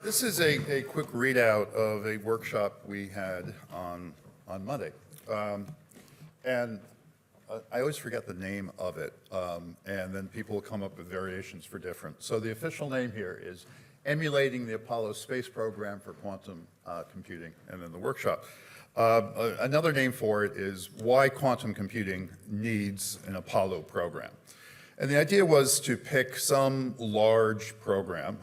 This is a quick readout of a workshop we had on Monday. And I always forget the name of it, and then people will come up with variations for different. So the official name here is Emulating the Apollo Space Program for Quantum Computing, and then the workshop. Another name for it is Why Quantum Computing Needs an Apollo Program. And the idea was to pick some large program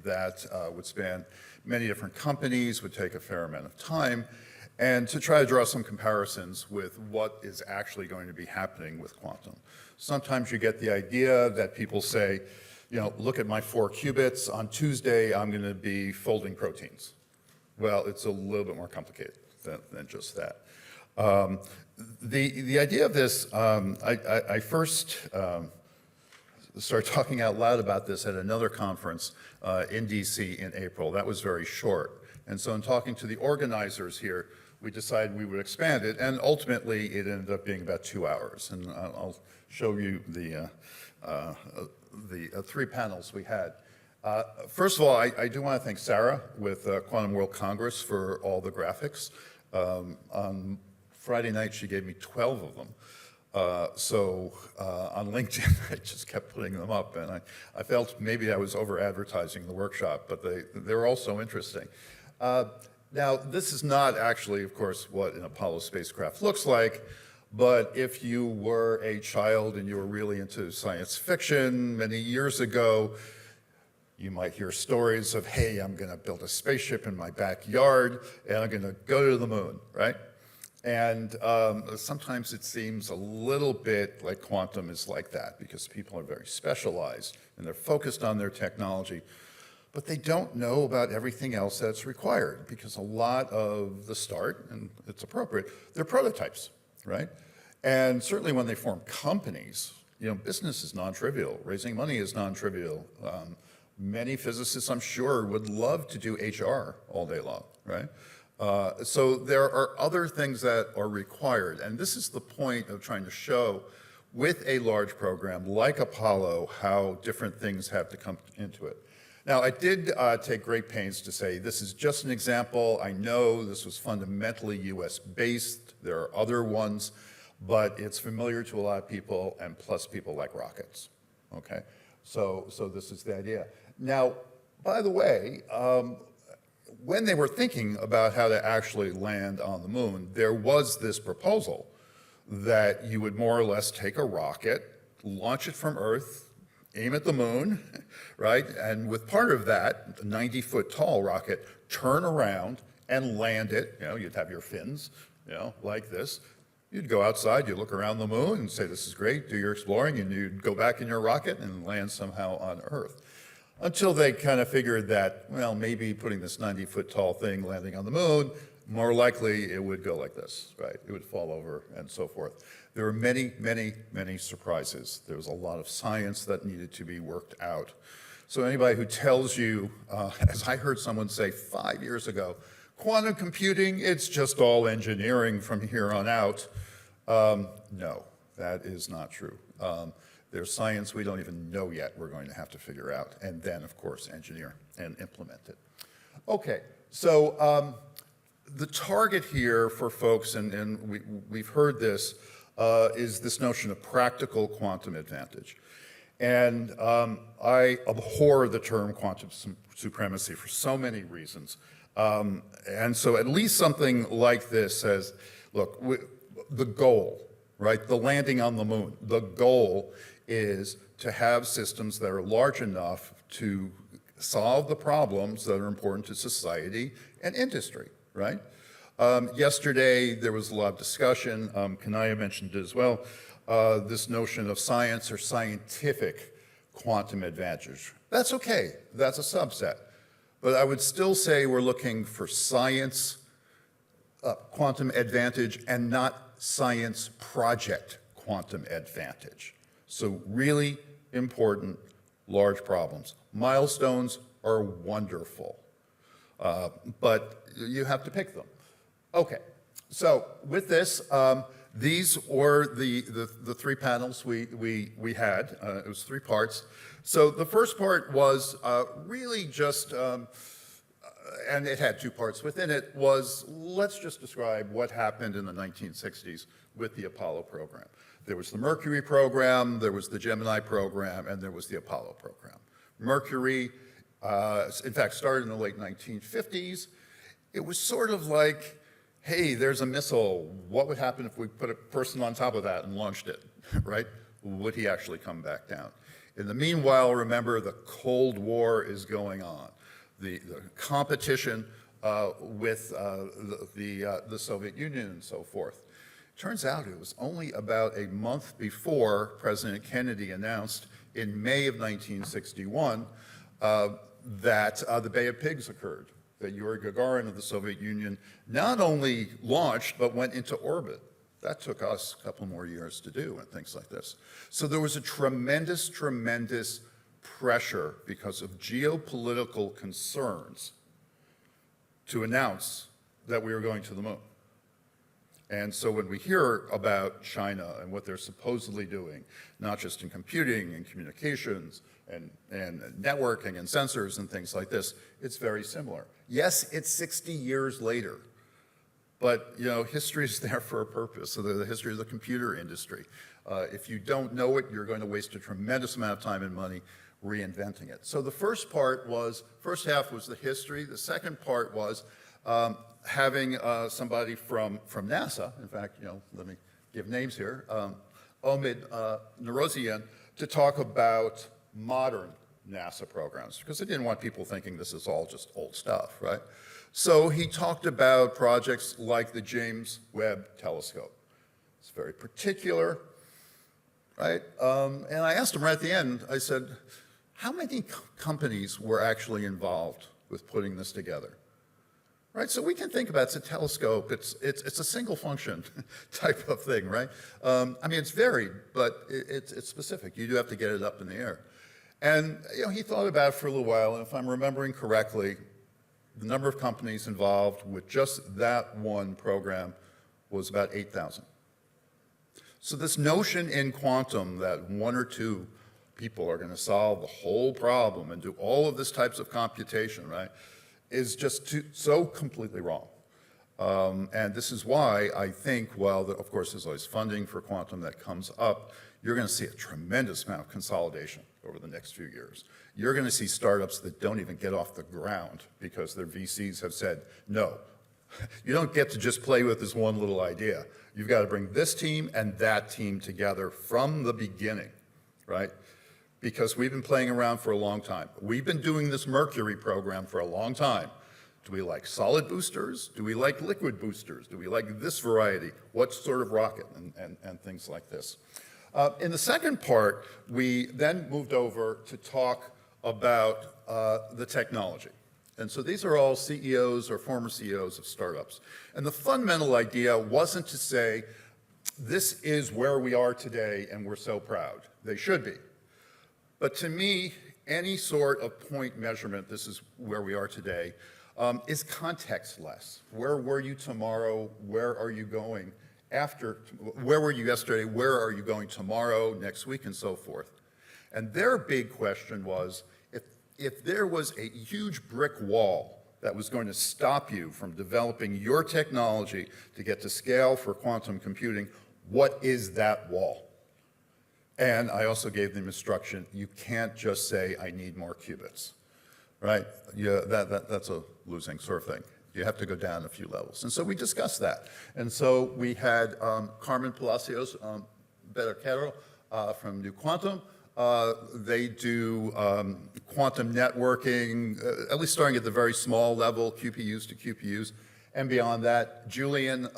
that would span many different companies, would take a fair amount of time, and to try to draw some comparisons with what is actually going to be happening with quantum. Sometimes you get the idea that people say, you know, look at my 4 qubits, on Tuesday I'm going to be folding proteins. Well, it's a little bit more complicated than just that. The idea of this, I first started talking out loud about this at another conference in DC in April. That was very short. And so in talking to the organizers here, we decided we would expand it, and ultimately it ended up being about 2 hours. And I'll show you the 3 panels we had. First of all, I do want to thank Sarah with Quantum World Congress for all the graphics. On Friday night, she gave me 12 of them. So on LinkedIn, I just kept putting them up, and I felt maybe I was over-advertising the workshop, but they were all so interesting. Now, this is not actually, of course, what an Apollo spacecraft looks like, but if you were a child and you were really into science fiction many years ago, you might hear stories of, hey, I'm going to build a spaceship in my backyard, and I'm going to go to the moon, right? And sometimes it seems a little bit like quantum is like that, because people are very specialized, and they're focused on their technology, but they don't know about everything else that's required, because a lot of the start, and it's appropriate, they're prototypes, right? And certainly when they form companies, you know, business is non-trivial, raising money is non-trivial. Many physicists, I'm sure, would love to do HR all day long, right? So there are other things that are required, and this is the point of trying to show with a large program like Apollo how different things have to come into it. Now, I did take great pains to say this is just an example. I know this was fundamentally US-based. There are other ones, but it's familiar to a lot of people, and plus people like rockets, okay? So this is the idea. Now, by the way, when they were thinking about how to actually land on the moon, there was this proposal that you would more or less take a rocket, launch it from Earth, aim at the moon, right? And with part of that, a 90-foot tall rocket, turn around and land it. You know, you'd have your fins, you know, like this. You'd go outside, you'd look around the moon and say, this is great, do your exploring, and you'd go back in your rocket and land somehow on Earth. Until they kind of figured that, well, maybe putting this 90-foot tall thing landing on the moon, more likely it would go like this, right? It would fall over and so forth. There were many, many, many surprises. There was a lot of science that needed to be worked out. So anybody who tells you, as I heard someone say 5 years ago, quantum computing, it's just all engineering from here on out. No, that is not true. There's science we don't even know yet we're going to have to figure out, and then, of course, engineer and implement it. Okay, so the target here for folks, and we've heard this, is this notion of practical quantum advantage. And I abhor the term quantum supremacy for so many reasons. And so at least something like this says, look, the goal, right, the landing on the moon, the goal is to have systems that are large enough to solve the problems that are important to society and industry, right? Yesterday, there was a lot of discussion, Kanaya mentioned it as well, this notion of science or scientific quantum advantage. That's okay, that's a subset. But I would still say we're looking for science quantum advantage and not science project quantum advantage. So really important, large problems. Milestones are wonderful, but you have to pick them. Okay, so with this, These were the three panels we had. It was three parts. So the first part was really just, and it had two parts within it, was let's just describe what happened in the 1960s with the Apollo program. There was the Mercury program, there was the Gemini program, and there was the Apollo program. Mercury, in fact, started in the late 1950s. It was sort of like, hey, there's a missile. What would happen if we put a person on top of that and launched it, right? Would he actually come back down? In the meanwhile, remember, the Cold War is going on. The competition with the Soviet Union and so forth. Turns out it was only about a month before President Kennedy announced in May of 1961 that the Bay of Pigs occurred, that Yuri Gagarin of the Soviet Union not only launched, but went into orbit. That took us a couple more years to do and things like this. So there was a tremendous, tremendous pressure because of geopolitical concerns to announce that we were going to the moon. And so when we hear about China and what they're supposedly doing, not just in computing and communications and networking and sensors and things like this, it's very similar. Yes, it's 60 years later, but history is there for a purpose. So the history of the computer industry. If you don't know it, you're going to waste a tremendous amount of time and money reinventing it. So the first half was the history. The second part was having somebody from NASA, in fact, let me give names here, Omid Nerozhian, to talk about modern NASA programs, because I didn't want people thinking this is all just old stuff, right? So he talked about projects like the James Webb Telescope. It's very particular, right? And I asked him right at the end, I said, how many companies were actually involved with putting this together? Right, so we can think about it's a telescope, it's a single function type of thing, right? I mean, it's varied, but it's specific. You do have to get it up in the air. And he thought about it for a little while, and if I'm remembering correctly, the number of companies involved with just that one program was about 8,000. So this notion in quantum that one or two people are going to solve the whole problem and do all of this types of computation, right, is just so completely wrong. And this is why I think, while of course there's always funding for quantum that comes up, you're going to see a tremendous amount of consolidation over the next few years. You're going to see startups that don't even get off the ground because their VCs have said, no, you don't get to just play with this one little idea. You've got to bring this team and that team together from the beginning, right? Because we've been playing around for a long time. We've been doing this Mercury program for a long time. Do we like solid boosters? Do we like liquid boosters? Do we like this variety? What sort of rocket? And things like this. In the second part, we then moved over to talk about the technology. And so these are all CEOs or former CEOs of startups. And the fundamental idea wasn't to say, this is where we are today and we're so proud. They should be. But to me, any sort of point measurement, this is where we are today, is contextless. Where were you tomorrow? Where are you going after? Where were you yesterday? Where are you going tomorrow, next week, and so forth? And their big question was, if there was a huge brick wall that was going to stop you from developing your technology to get to scale for quantum computing, what is that wall? And I also gave them instruction, you can't just say, I need more qubits, right? Yeah, that's a losing sort of thing. You have to go down a few levels. And so we discussed that. And so we had Carmen Palacios Becerril from New Quantum. They do quantum networking, at least starting at the very small level, QPUs to QPUs. And beyond that, Julian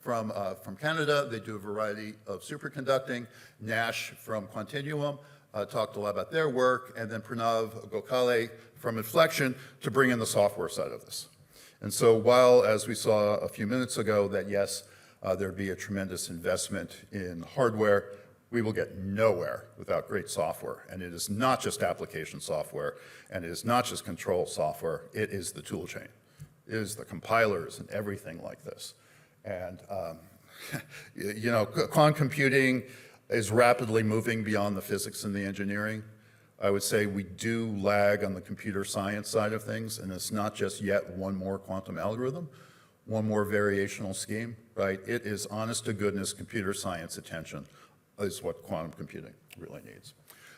from Canada, they do a variety of superconducting. Nash from Quantinuum talked a lot about their work, and then Pranav Gokhale from Inflection to bring in the software side of this. And so while, as we saw a few minutes ago, that yes, there'd be a tremendous investment in hardware, we will get nowhere without great software. And it is not just application software, and it is not just control software, it is the tool chain. It is the compilers and everything like this. And You know, quantum computing is rapidly moving beyond the physics and the engineering. I would say we do lag on the computer science side of things, and it's not just yet one more quantum algorithm, one more variational scheme, right? It is honest to goodness computer science attention is what quantum computing really needs.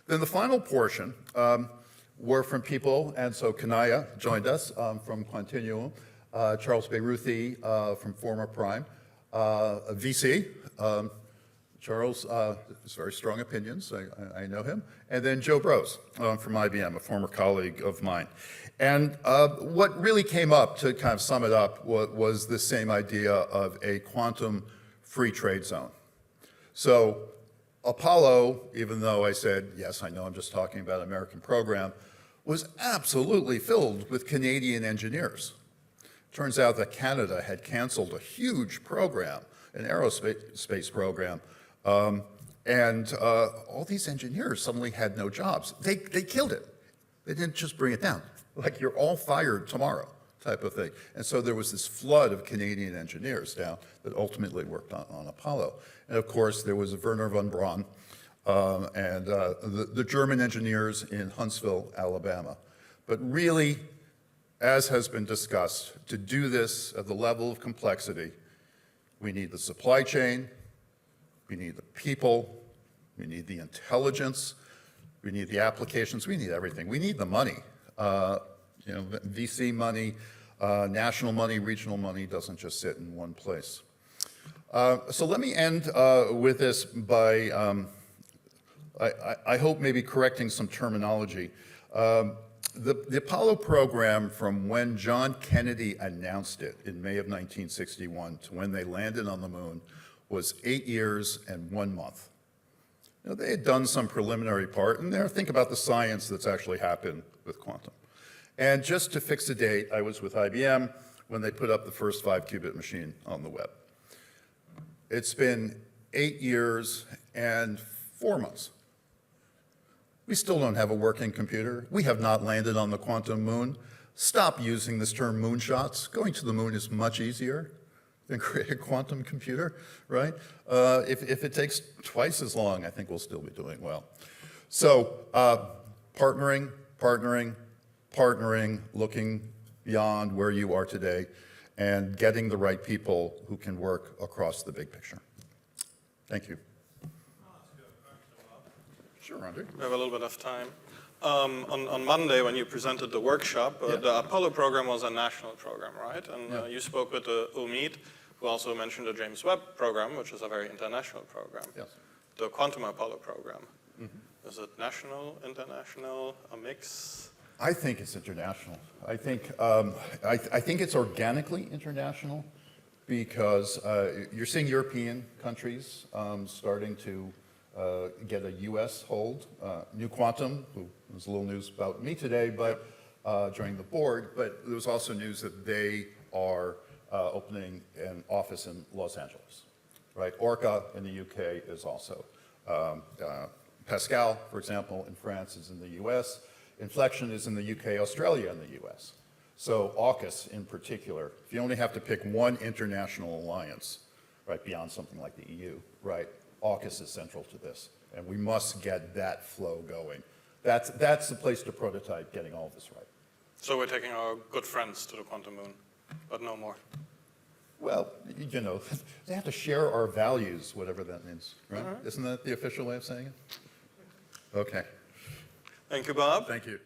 Then the final portion were from people, and so Kanaya joined us from Quantinuum, Charles Beiruthi from former Prime, VC. Charles has very strong opinions, I know him. And then Joe Brose from IBM, a former colleague of mine. And what really came up, to kind of sum it up, was this same idea of a quantum free trade zone. So Apollo, even though I said, yes, I know I'm just talking about an American program, was absolutely filled with Canadian engineers. Turns out that Canada had canceled a huge program, an aerospace program, and all these engineers suddenly had no jobs. They killed it. They didn't just bring it down. Like, you're all fired tomorrow type of thing. And so there was this flood of Canadian engineers down that ultimately worked on Apollo. And of course, there was Werner von Braun and the German engineers in Huntsville, Alabama. But really, as has been discussed, to do this at the level of complexity, we need the supply chain, we need the people, we need the intelligence, we need the applications, we need everything. We need the money. You know, VC money, national money, regional money doesn't just sit in one place. So let me end with this by, I hope maybe correcting some terminology. The Apollo program, from when John Kennedy announced it in May of 1961 to when they landed on the moon, was 8 years and 1 month. You know, they had done some preliminary part, and there, think about the science that's actually happened with quantum. And just to fix a date, I was with IBM when they put up the first 5-qubit machine on the web. It's been 8 years and 4 months. We still don't have a working computer. We have not landed on the quantum moon. Stop using this term moonshots. Going to the moon is much easier than create a quantum computer, right? If it takes twice as long, I think we'll still be doing well. So partnering, looking beyond where you are today, and getting the right people who can work across the big picture. Thank you. Sure, Andre. We have a little bit of time. On Monday, when you presented the workshop, the Apollo program was a national program, right? And you spoke with Umid, who also mentioned the James Webb program, which is a very international program. Yes. The Quantum Apollo program. Is it national, international, a mix? I think it's international. I think it's organically international because you're seeing European countries starting to get a U.S. hold. New Quantum, who was a little news about me today, but joining the board, but there was also news that they are opening an office in Los Angeles, right? Orca in the U.K. is also. Pascal, for example, in France is in the U.S. Inflection is in the UK, Australia, and the US. So AUKUS in particular, if you only have to pick one international alliance, right, beyond something like the EU, right, AUKUS is central to this. And we must get that flow going. That's the place to prototype getting all this right. So we're taking our good friends to the quantum moon, but no more. Well, you know, they have to share our values, whatever that means, right? Isn't that the official way of saying it? Okay. Thank you, Bob. Thank you.